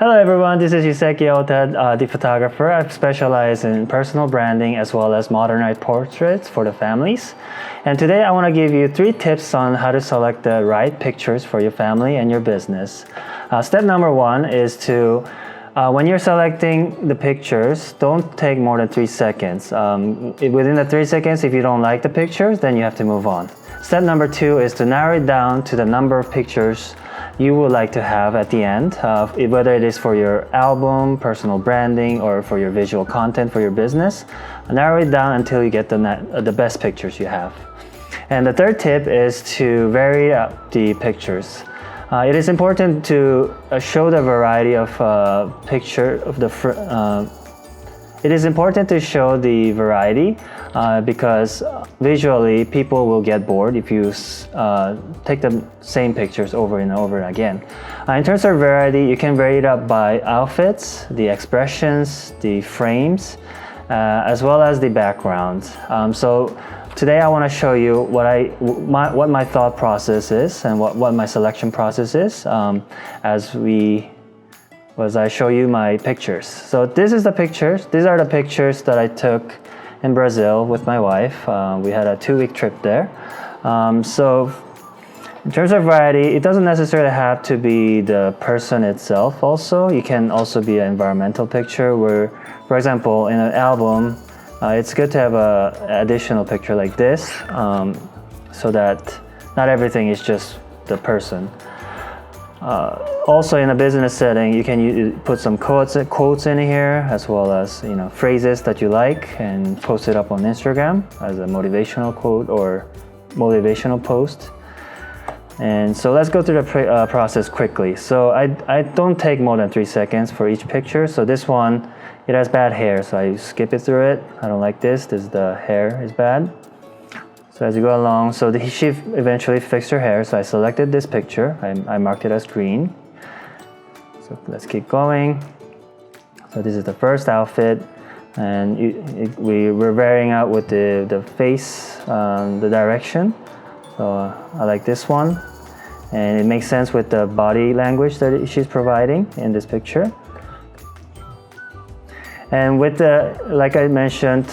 Hello everyone, this is Yuseki Ota, the photographer. I specialize in personal branding as well as modern art portraits for the families. And today I want to give you 3 tips on how to select the right pictures for your family and your business. Step number 1 is to, when you're selecting the pictures, don't take more than 3 seconds. Within the 3 seconds, if you don't like the pictures, then you have to move on. Step number 2 is to narrow it down to the number of pictures you would like to have at the end, whether it is for your album, personal branding, or for your visual content for your business. Narrow it down until you get the best pictures you have. And the third tip is to vary up the pictures. It is important to show the variety of it is important to show the variety because visually people will get bored if you take the same pictures over and over again. In terms of variety, you can vary it up by outfits, the expressions, the frames, as well as the backgrounds. So today I want to show you what my thought process is and what my selection process is as I show you my pictures. So these are the pictures that I took in Brazil with my wife. We had a 2-week trip there. So in terms of variety, it doesn't necessarily have to be the person itself also. You can also be an environmental picture where, for example, in an album, it's good to have an additional picture like this so that not everything is just the person. Also in a business setting, you can put some quotes in here as well as phrases that you like and post it up on Instagram as a motivational quote or motivational post. And so let's go through the process quickly. So I don't take more than 3 seconds for each picture. So this one, it has bad hair, so I skip it through it. I don't like this. The hair is bad. So as you go along, she eventually fixed her hair, so I selected this picture. I marked it as green. So let's keep going. So this is the first outfit, and we're varying out with the face, the direction. So I like this one, and it makes sense with the body language that she's providing in this picture. And with like I mentioned,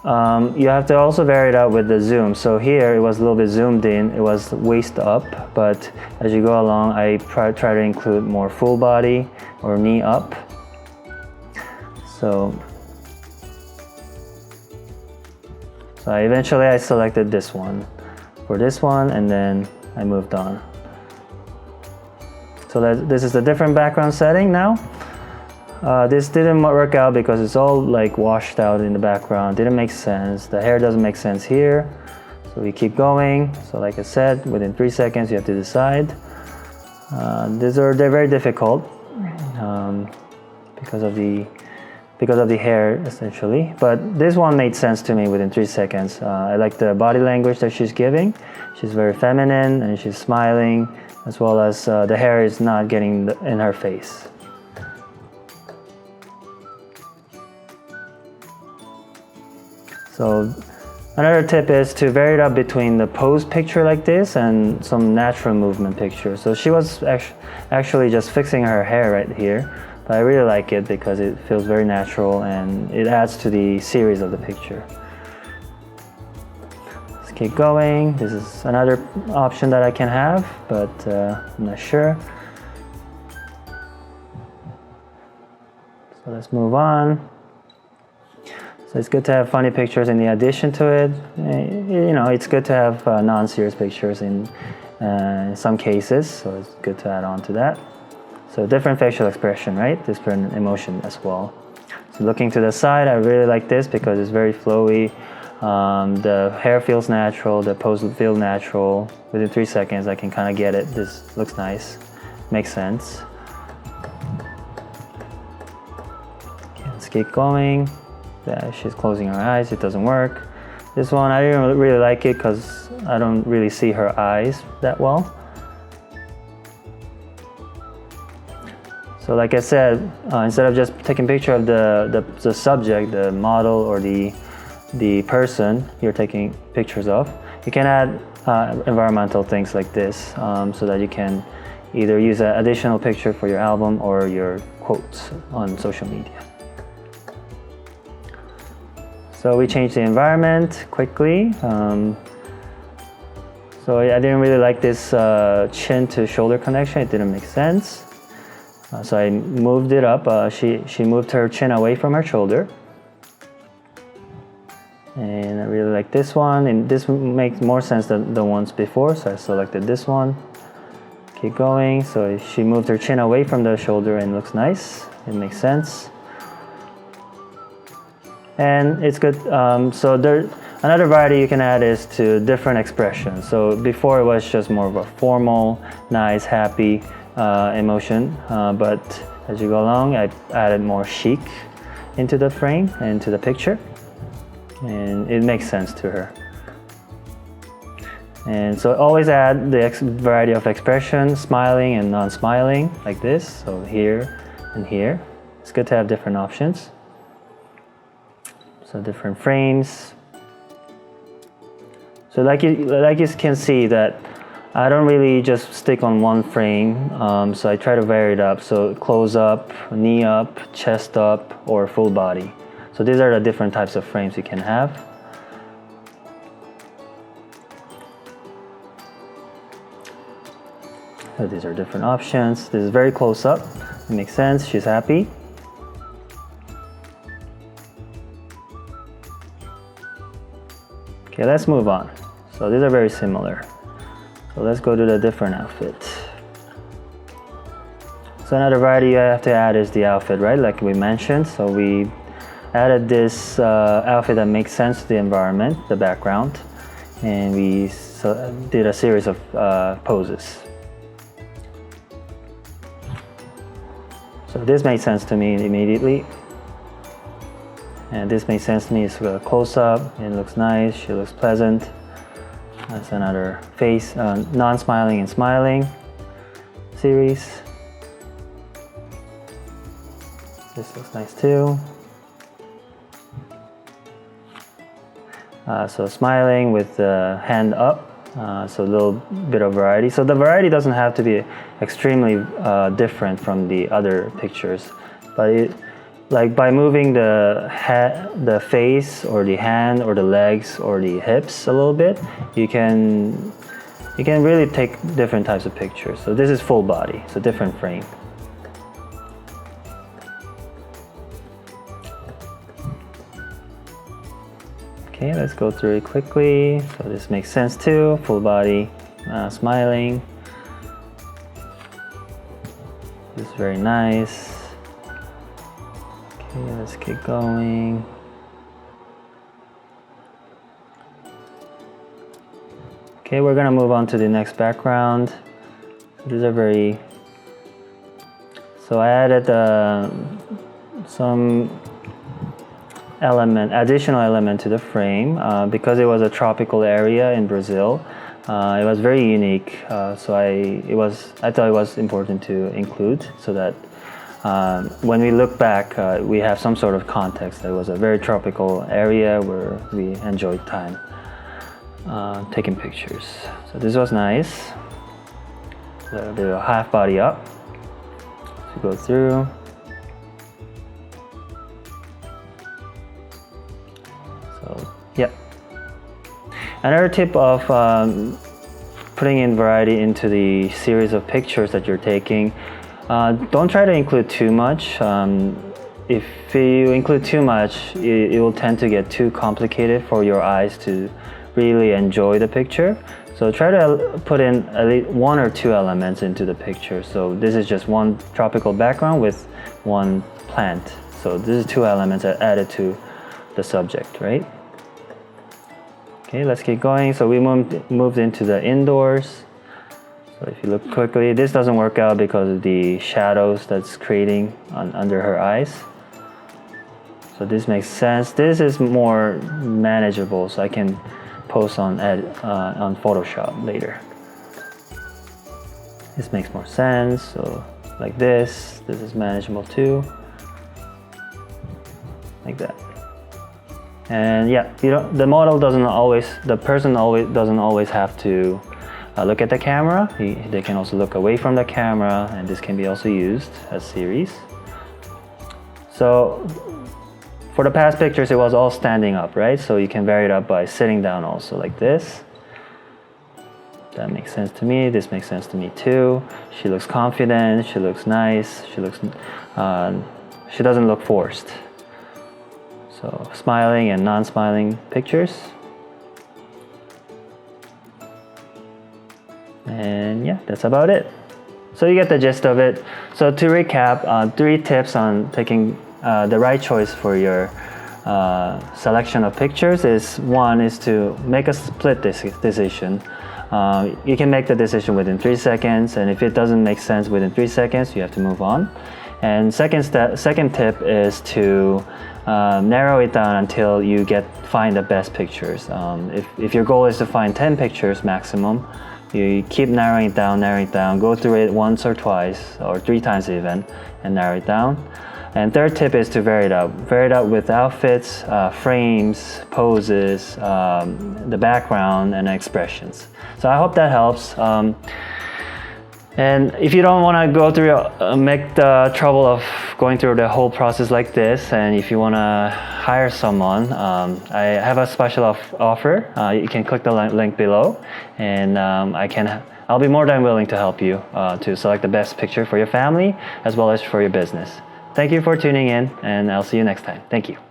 you have to also vary it out with the zoom. So here it was a little bit zoomed in, it was waist up, but as you go along, I try to include more full body or knee up. So eventually I selected this one for this one, and then I moved on. So this is a different background setting now. This didn't work out because it's all like washed out in the background. Didn't make sense. The hair doesn't make sense here. So we keep going. So like I said, within 3 seconds you have to decide. They're very difficult because of the hair essentially. But this one made sense to me within 3 seconds. I like the body language that she's giving. She's very feminine and she's smiling, as well as the hair is not getting in her face. So another tip is to vary it up between the pose picture like this and some natural movement picture. So she was actually just fixing her hair right here, but I really like it because it feels very natural and it adds to the series of the picture. Let's keep going. This is another option that I can have, but I'm not sure. So let's move on. So it's good to have funny pictures in the addition to it. It's good to have non-serious pictures in some cases, so it's good to add on to that. So different facial expression, right? Different emotion as well. So looking to the side, I really like this because it's very flowy. The hair feels natural, the pose feels natural. Within 3 seconds, I can kind of get it. This looks nice, makes sense. Okay, let's keep going. She's closing her eyes, it doesn't work. This one, I didn't really like it because I don't really see her eyes that well. So like I said, instead of just taking a picture of the subject, the model or the person you're taking pictures of, you can add environmental things like this so that you can either use an additional picture for your album or your quotes on social media. So we changed the environment quickly. So I didn't really like this chin to shoulder connection. It didn't make sense. So I moved it up. She moved her chin away from her shoulder. And I really like this one. And this makes more sense than the ones before. So I selected this one. Keep going. So she moved her chin away from the shoulder and it looks nice. It makes sense. And it's good. So another variety you can add is to different expressions. So before it was just more of a formal, nice, happy emotion. But as you go along, I added more chic into the frame, into the picture. And it makes sense to her. And so always add the variety of expression, smiling and non-smiling, like this. So here and here. It's good to have different options. So different frames. So like you can see that I don't really just stick on one frame. So I try to vary it up. So close up, knee up, chest up, or full body. So these are the different types of frames you can have. So these are different options. This is very close up. It makes sense. She's happy. Okay, let's move on. So these are very similar. So let's go to the different outfit. So another variety you have to add is the outfit, right? Like we mentioned. So we added this outfit that makes sense to the environment, the background, and we did a series of poses. So this made sense to me immediately. And this makes sense to me. It's a close-up. It looks nice. She looks pleasant. That's another face, non-smiling and smiling series. This looks nice too. So smiling with the hand up. So a little bit of variety. So the variety doesn't have to be extremely different from the other pictures, but like by moving the face or the hand or the legs or the hips a little bit, you can really take different types of pictures. So this is full body, so different frame. Okay, let's go through it quickly. So this makes sense too. Full body, smiling. This is very nice. Okay, let's keep going. Okay, we're gonna move on to the next background. These are very. So I added some additional element to the frame because it was a tropical area in Brazil. It was very unique, so I thought it was important to include so that when we look back, we have some sort of context that it was a very tropical area where we enjoyed time taking pictures. So this was nice. The half body up. So go through. Yeah. Another tip of putting in variety into the series of pictures that you're taking, don't try to include too much. If you include too much, it will tend to get too complicated for your eyes to really enjoy the picture. So try to put in at least one or two elements into the picture. So this is just one tropical background with one plant. So this is two elements added to the subject, right? Okay, let's keep going. So we moved into the indoors. So if you look quickly, this doesn't work out because of the shadows that's creating under her eyes. So this makes sense. This is more manageable, so I can post on Photoshop later. This makes more sense. So like this is manageable too. Like that. And yeah, the model doesn't always, the person doesn't always have to look at the camera. They can also look away from the camera, and this can be also used as series. So for the past pictures, it was all standing up, right? So you can vary it up by sitting down also, like this. That makes sense to me. This makes sense to me too. She looks confident. She looks nice. She doesn't look forced. So smiling and non-smiling pictures. And yeah, that's about it. So you get the gist of it. So to recap, 3 tips on taking the right choice for your selection of pictures is: 1 is to make a split decision. You can make the decision within 3 seconds, and if it doesn't make sense within 3 seconds, you have to move on. And second tip is to narrow it down until you find the best pictures. If your goal is to find 10 pictures maximum, you keep narrowing it down, go through it once or twice, or 3 times even, and narrow it down. And third tip is to vary it out with outfits, frames, poses, the background, and expressions. So I hope that helps. And if you don't want to go through, make the trouble of going through the whole process like this, and if you want to hire someone, I have a special offer. You can click the link below, and I'll be more than willing to help you to select the best picture for your family as well as for your business. Thank you for tuning in, and I'll see you next time. Thank you.